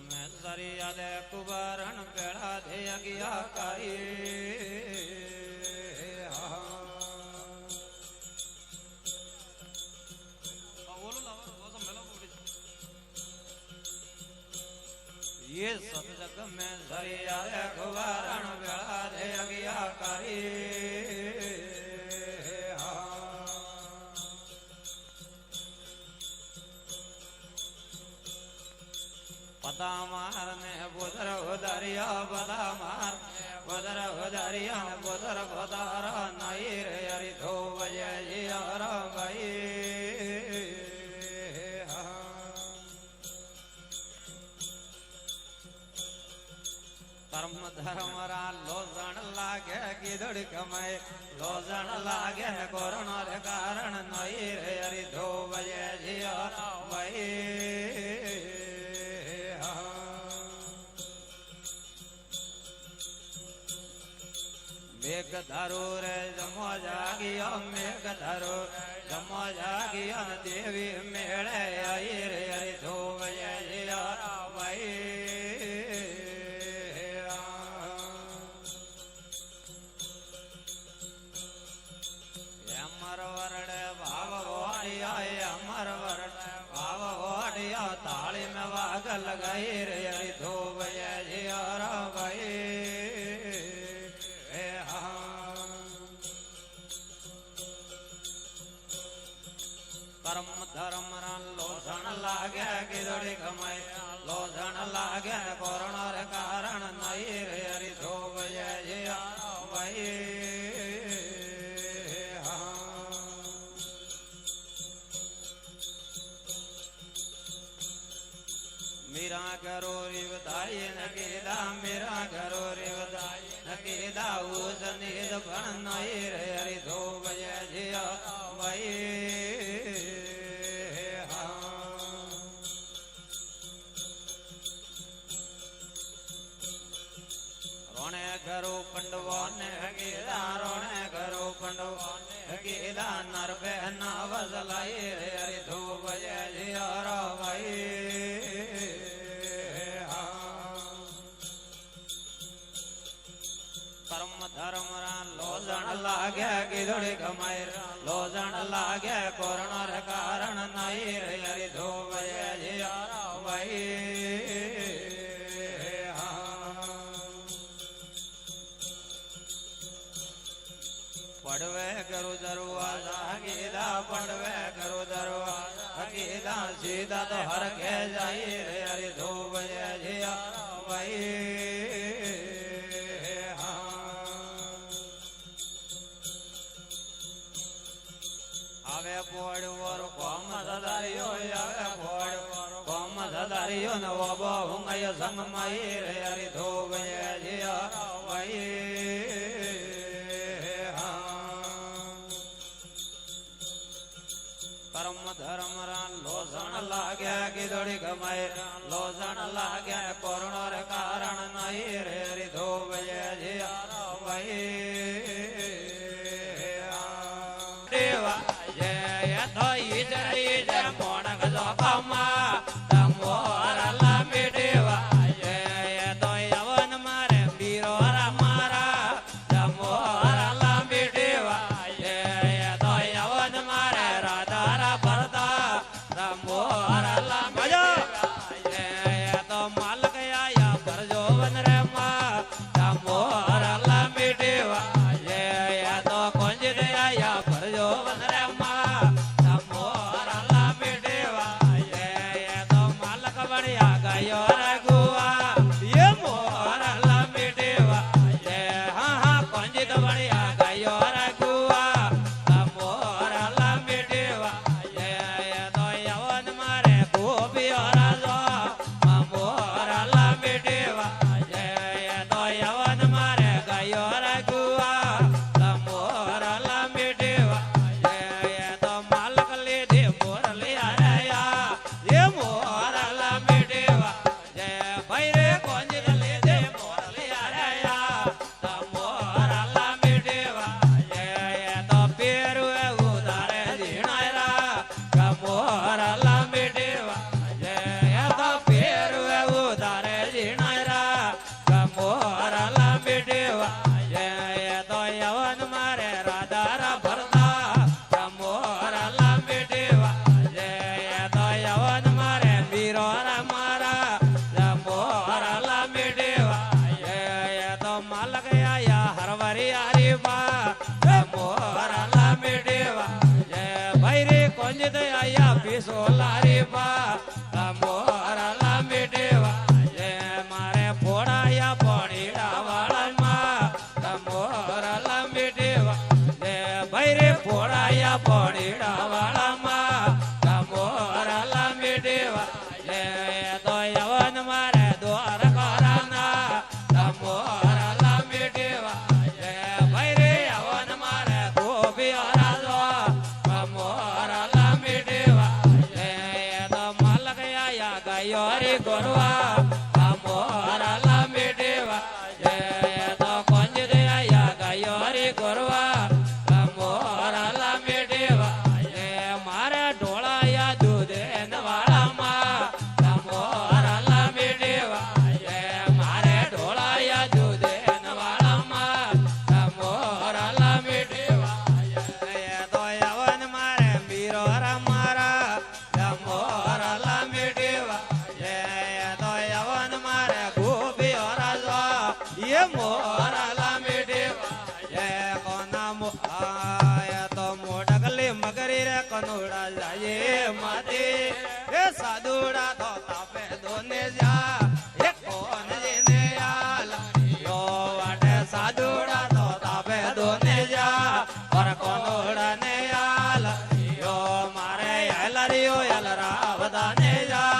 में सरिया दे कुबरण पेड़ा दे अगिया कारी ये सतजग में सरिया दे कुबरण पेड़ा दे अगिया कारी पता मारने बुदर उदरिया पता मार बुदर उदरिया बुदर बुदारा नहीं रे हरि धो बजे जियारा भाई कर्म धर्म रा लोजन लागे गिदड़ कमाए लोजन लागे कोरोना रे कारण नहीं रे हरि धो बजे जियारा भाई मेघ धरो रे जमो जागिया मेघ धरो जमो जागिया देवी मेले आई रे हरि धो बजे जियारा भाई अमर वरड़े भाव वाड़िया अमर वरड़े भाव वाड़िया ताली में वाग लगाई रे हरि धो बजे जियारा भाई कर्म धर्म लोधन लागे गिदड़ी कमाए लोधन लागे कोरोना रे कारण नहीं रे हरि धो बजे जियारा भाई मेरा घरो रे बधाई नगेदा मेरा घरो रे बधाई नगेदा उस निद बन नहीं रे हरि धो बजे जियारा भाई रोने घरो पंडवा ने हगेदा रोने घरो पंडवा ने हगेदा नर बहना वजलाई रे हरि धो बजे जियारा भाई कर्म धर्म लोजन लागे गिदड़ी कमाए लोजन लागे कोरोना रे कारण नहीं रे हरि धो बजे जियारा भाई पड़वे करो दरवाजा गीदा पड़वे करो दरवाजा गीदा सीधा तो हर के जाई रे हरि धो बजे जियारा भाई आवे पोड़ और कोम सदारियो आवे पोड़ कोम सदारियो न वो बहुंगय संग माई रे हरि धो बजे जियारा भाई कर्म धर्म लोजन लागे गिदड़ी कमाए लोजन लागे कोरोना रे कारण नहीं रे हरि धो बजे जियारा भाई देवा जय धोई जय मोण गजो पामा तमोर लामी देवा जय धोई अवन मारे बीरो मारा तमोर लामी देवा जय धोई अवन मारे राधा भरदा तमोर लामी जय तो मालक आया भरजो वन रे मा तमोर लामी देवा जय तो कुंज आया भरजो वन रे मा तमोर દે આયા પીસો લારી પા મોરા લાંબી ટેવા જે મારે ફોડાયા પડીડા વાળામાં મોરા લાંબી ટેવા જે ભાઈ રે ફોડાયા પડીડા વાળામાં મોરા લાંબી ટેવા જે તો યવન મારે દ્વાર કરાના મોરા લાંબી ટેવા જે ભાઈ રે યવન મારે ગોપી રાજો મોરા લાંબી ટેવા જે તો મલક આયા ગયો રે ગોરવા મોરા લાંબી ટેવા જે તો કોંજ દે આયા ગયો રે ગોરવા મોરા લાંબી ટેવા જે મારે ઢોળાયા દૂધે નવાળામાં મોરા લાંબી ટેવા જે મારે ઢોળાયા દૂધે નવાળામાં મોરા લાંબી ટેવા તો યવન મારે મીરો મારા મોરા લાંબી ટેવા જે તો યવન મારે ગોપીઓ રાજો એ મોરા લાંબી ટેવા જે કોના તો મોઢકલી મગરી રે કનુડા જાય માતી એ સાદુડા તો તાપે દોને જા એ કોન જેને આલ યો વાટે સાદુડા તો તાપે દોને જા પર કોનુડા ને આલ યો મારે યલરિયો યલરા બધાને જા